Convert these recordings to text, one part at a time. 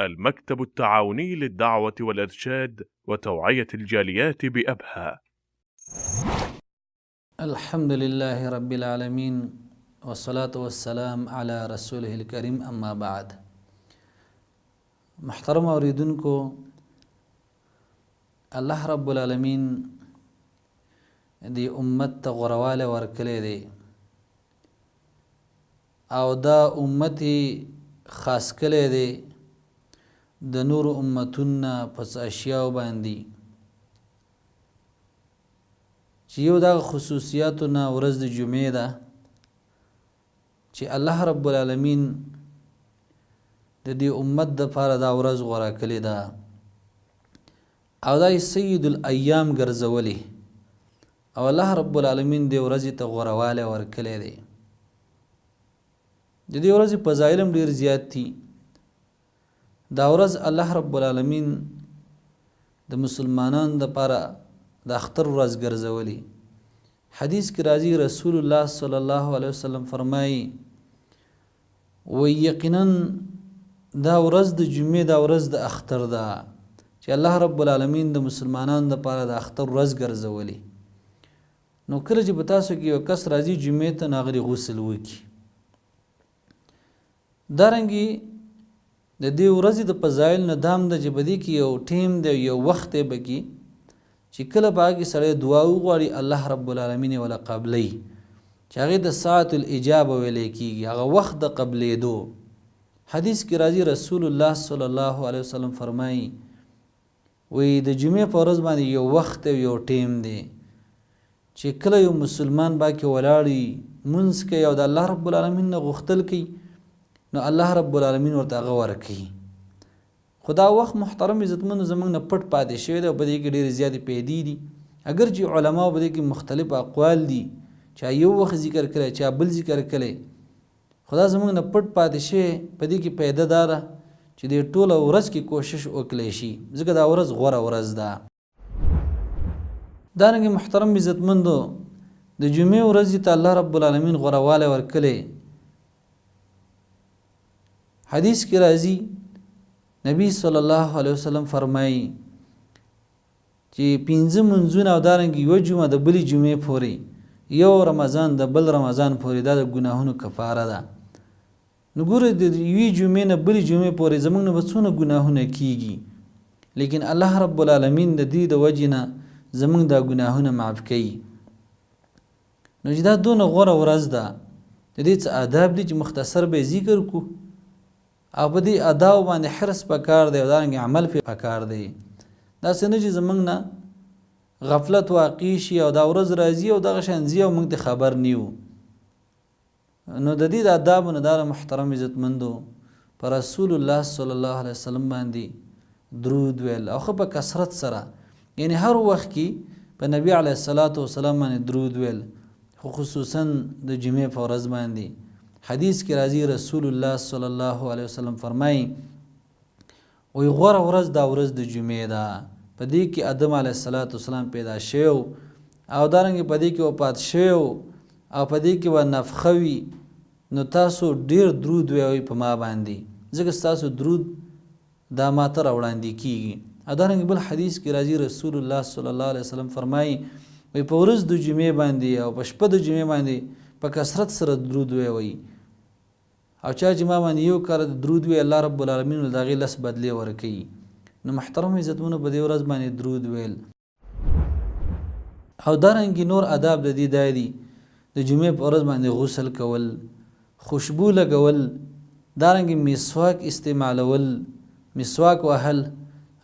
المكتب التعاوني للدعوة والإرشاد وتوعية الجاليات بأبها. الحمد لله رب العالمين والصلاة والسلام على رسوله الكريم أما بعد. محترم اوریدونکو، الله رب العالمین دی امت ته غورواله ورکړی دی او دا امتی خاص کړی دی د نور امتونه پس اشیاء باندې چې یو دا خصوصیاتونه ورځ د جمعې ده چې الله رب العالمین د دې امت د لپاره دا ورځ غوره کړې ده او دا سید الایام ګرځولې او الله رب العالمین دې ورځې ته غورواله ورکړې دی. د دې ورځې فضایل هم ډېر زیات دي. دا ورځ الله رب العالمین د مسلمانانو لپاره د اختر ورځ ګرځولې. حدیث کې راځي رسول الله صلی الله علیه وسلم فرمایي و یقینا دا ورځ د جمعې دا ورځ د اختر ده چې الله رب العالمین د مسلمانانو لپاره د اختر ورځ ګرځولې. نو کله چې په تاسو کې یو کس راځي جمعې ته ناغري غسل وکړي، دارنګې د دې ورځې د فضایل نه دام ده چې په دې کې یو ټیم دی، یو وخت دی بګي چې کله باغې سړی دعا وغواړي الله رب العالمین ولا قبلې چې هغه د ساعت الاجابه ویل کېږي، هغه وخت د قبلېدو. حدیث کې راځي رسول الله صلی الله علیه وسلم فرمایي وی د جمعې په ورځ باندې یو وخت یو ټیم دی چې کله یو مسلمان باکې ولاړي منځ کوي او د الله رب العالمین نه غوښتل کوي نو الله رب العالمین ورته هغه ورکوي. خدا وخت محترم عزتمنو زموږ نه پټ پاتې شوی دی او په دې کې ډېرې زیاتې پیدې دي. اگر چې علماو په دې کې مختلف اقوال دي، چا یو وخت ذکر کړی چا بل ذکر کړی، خدا زموږ نه پټ پاتې شوی په دې کې پیدا داره چې دې ټوله ورځ کې کوشش وکړی شي ځکه دا ورځ غوره ورځ ده. دارنګې محترم عزتمندو د جمعې ورځې ته الله رب العالمین غورواله ورکړی. حدیث کې راځي نبی صلی الله علیه وسلم فرمایي چې 5 منځونه او دارنګې یو جمعه د بلې جمعې پورې، یو رمضان د بل رمضان پورې دا د ګناهونو کفاره ده. نو ګوره د یوې جمعې نه بلې جمعې پورې زموږ نه به څونه ګناهونه کیږي، لیکن الله رب العالمین د دې د وجې نه زموږ دا ګناهونه معاف کوي. نو چې دا دونه غوره ورځ ده د دې څه آداب دي چې مختصر به ذکر کو او په دې اداو باندې حرص پکار دی او دارنګې عمل پکار دی. داسې نه چې زموږ نه غفلت واقع شي او دا ورځ راځي او دغه شان ځي او موږ ته خبر نیو. نو د دې د آدابو نه دا محترم عزتمندو پر رسول الله صلی الله علیه وسلم باندې درود ویل او خو په کثرت سره، یعنی هر وخت کې په نبی علیه الصلاۃ والسلام باندې درود ویل، خو خصوصا د جمعې په ورځ باندې. حدیث کې راځي رسول الله صلی الله علیه وسلم فرمایي وی غوره ورځ دا ورځ د جمعې ده، په دې کې آدم علیه السلام پیدا شوی او دارنګې په دې کې وفات شوی او په دې کې به نفخه وي. نو تاسو ډیر درود ویئ په ما باندې ځکه ستاسو درود دا ما ته راوړاندې کېږي. او دارنګې بل حدیث کې راځي رسول الله صلی الله علیه وسلم فرمایي وی په ورځ د جمعې باندې او په شپه د جمعې باندې په کثرت سره درود ویئ او چا چې ما باندې یو کار درود وی الله رب العالمین له هغې 10 بدلې ورکوي. نو محترم عزتمنو په دې ورځ باندې درود ویل او دارنګې نور آداب د دې دا دي د جمعې په ورځ باندې غسل کول، خوشبو لګول، دارنګې مسواک استعمالول، مسواک وهل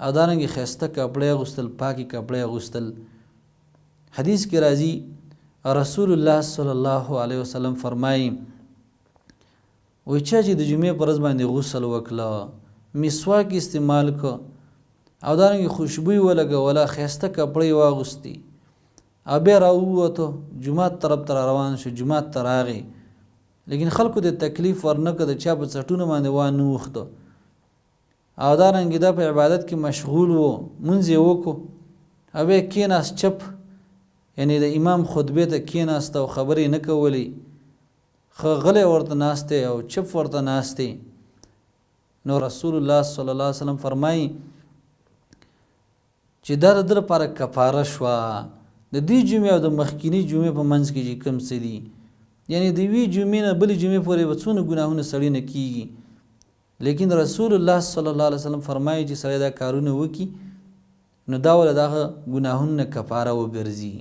او دارنګې ښایسته کپړې اغوستل، پاکې کپړې اغوستل. حدیث کې راځي رسول الله صلی الله علیه وسلم فرمایي وی چا چې د جمعې په ورځ باندې غسل وکړه، مسواک استعمال کو او دارنګې خوشبوی ولګوله، ښایسته کپړې واغوستې او بیا راووتو جومات طرف ته روان شو، جومات ته راغی، لیکن خلکو د تکلیف ورنکړه، د چا په څټونه باندې وانه وخته او دارنګې دا په عبادت کې مشغول و، مونځ یې وکړو او بیا کېناست چپ، یعنی د امام خطبې ته کېناست او خبرې نه کولې، غلی ورته ناستې او چپ ورته ناستې. نو رسول الله صلی الله علیه وسلم فرمایي چې دا د ده لپاره کفاره شوه د دې جمعې او د مخکینی جمعې په منځ کې چې کوم څه دي، یعنی د یوې جمعې نه بلې جمعې پورې به څونه ګناهونه سړی نه کیږي. لیکن رسول الله صلی الله علیه وسلم فرمایي چې سړی دا کارونه وکړي نو دا ول دغه ګناهونه نه کفاره وګرځي.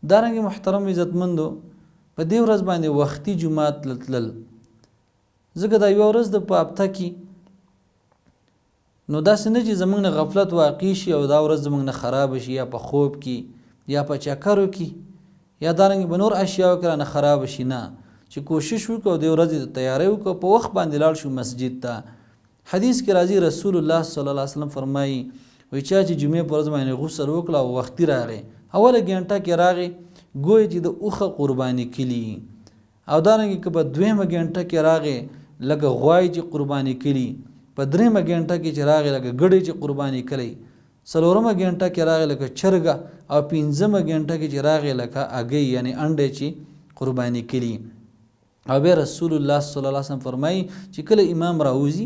دارنګه محترم عزتمندو په دې ورځ باندې وختي جمعات تلل، ځکه دا یو ورځ د په هفته کې نو داسې نه چې زموږ نه غفلت واقع شي او دا ورځ زموږ نه خراب شي یا په خوب کې یا په چکرو کې یا دارنګه به نور اشیاء وکړه نه خراب شي، نه چې کوشش وکړو د ورځې د تیاری وکړو په وخت باندې لاړ شو مسجد ته. حدیث کې راځي رسول الله صلی الله علیه وسلم فرمایي وایي چا چې جمعې په ورځ باندې غسل وکړه او وختي راغی اوله ګنټه کې راغی ګویا چې د اوښه قرباني کړي، او دارنګه که په دویمه ګنټه کې راغی لکه غوای چې قرباني کړي، په دریمه ګنټه کې چې راغی لکه ګډې چې قرباني کړي، څلورمه ګنټه کې راغی لکه چرګه، او پنځمه ګنټه کې چې راغی لکه اګۍ یعنی انډه چې قرباني کړي. او بیا رسول الله صلی الله علیه وسلم فرمایي چې کله امام راوځي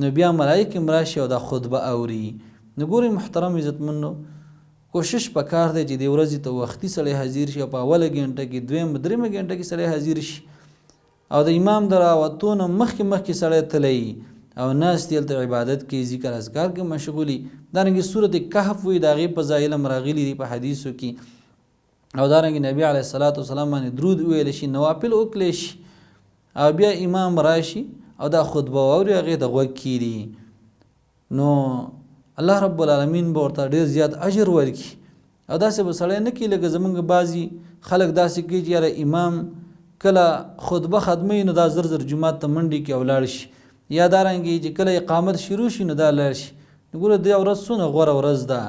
نو بیا ملایکې راشي او دا خطبه اوري. نو ګورئ محترم عزتمنو کوشش پکار دی چې د ورځې ته وختي سړی حاضر شي او په اوله ګنټه کې دویمه دریمه ګنټه کې سړی حاضر شي او د امام د راوتو نه مخکې سړی تللی او ناست هلته عبادت کې ذکر اذکار کې مشغولي. دارنګه سورت کهف وي د هغې په ځای علم راغلي دي په حدیثو کې، او دارنګه نبی علیه الصلاة والسلام باندې درود وویل شي، نوافل وکړلی شي، او بیا امام راشي او دا خطبه واوري هغې ته غوږ کیږي، نو الله رب العالمین به ورته ډېر زیات اجر ورکړي. او داسې به سړی نه کوي لکه زمونږ بعضي خلک داسې کوي چې یاره امام کله خطبه ختموي نو دا زر جومات ته منډې کې ولاړ شي، یا دارنګې چې کله اقامت شروع شي نو دا لاړ شي. نو ګوره دا ورځ څونه غوره ورځ ده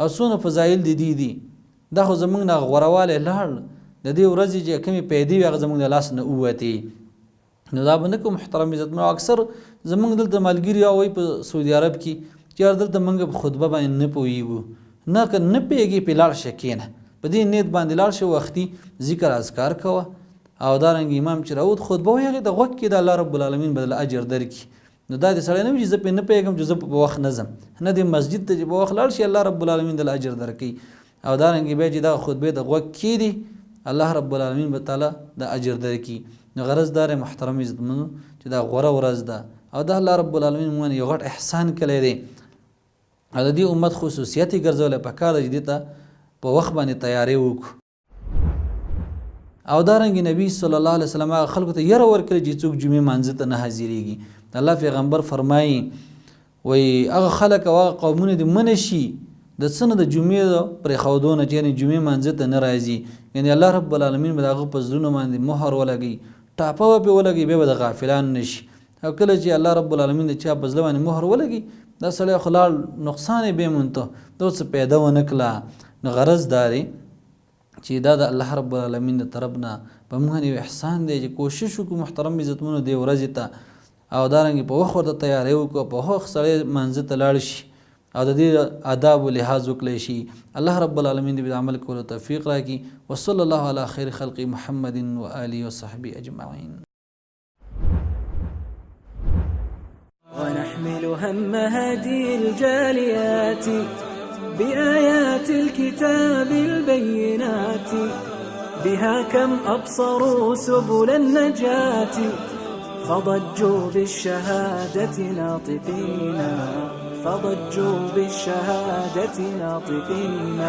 او څونه فضایل د دې دي، دا خو زمونږ نه غورهوالی لاړ، د دې ورځې چې کومې پیدې وي هغه زمونږ د لاس نه ووتې. نو دا به نه کوم محترم عزتمنو، اکثر زمونږ دلته ملګري وایي په سعودي عرب کې چې یار دلته موږ په خطبه باندې نه پوهېږو، نه که نه پوهېږې پې لاړ شه کښېنه، په دې نیت باندې لاړ شه، وختي ذکر اذکار کوه، او دارنګه امام چې راوت خطبه وایي هغې د غوږ کې د الله رب العالمین به دله اجر درکړي. نو دا د سړی نه وي چې زه پې نه پوهېږم چې زه په وخت نه ځم، نه د مسجد ته چې په وخت لاړ شي الله رب العالمین دله اجر درکوي، او دارنګه بیا چې دغه خطبې د غوږ کېږدي الله رب العالمین به تعالی د اجر درکړي. نو غرض دار محترم عزتمنو چې دا غوره ورځ ده او د الله رب العالمین موږ یو غټ احسان کړی دی او د دې امت خصوصیت یې ګرځولی پکار ده چې دې ته په وخت باندې تیاری وکړو. او دارنګه نبی صلی الله علیه وسلم هغه خلکو ته یره ورکړي چې څوک جمعې مانځه ته نه حاضرېږي. الله پیغمبر فرمایي وایي هغه خلک او هغه قومونه دې منع شي د څه نه د جمعې پرېښودو نه چې یعنې جمعې مانځه ته نه راځي، یعنې الله رب العالمین به د هغه په زړونو باندې مهر ولګوي، ټاپه به پرې ولګوي، بیا به د غافلان نه شي. او کله چې الله رب العالمین د چا په زړه باندې مهر ولګي دا سړی خو لاړ نقصان یې بې مونته دا څه پیدا ونه کړله. نو غرض دا دی چې دا د الله رب العالمین د طرف نه په موږ باندې یو احسان دی چې کوشش وکړو محترم عزتمنو دې ورځې ته، او دارنګې په وخت ورته تیاری وکړو، په وخت سړی مانځه ته لاړ شي او د دې آدابو لحاظ وکړی شي. الله رب العالمین دې د عمل کولو توفیق راکړي. وصلی الله علی خیر خلق محمد و آله وصحبه اجمعین. ونحمل هم هدي الجاليات بآيات الكتاب البينات بها كم أبصروا سبل النجاة فضجوا بالشهادة ناطقين فضجوا بالشهادة ناطقين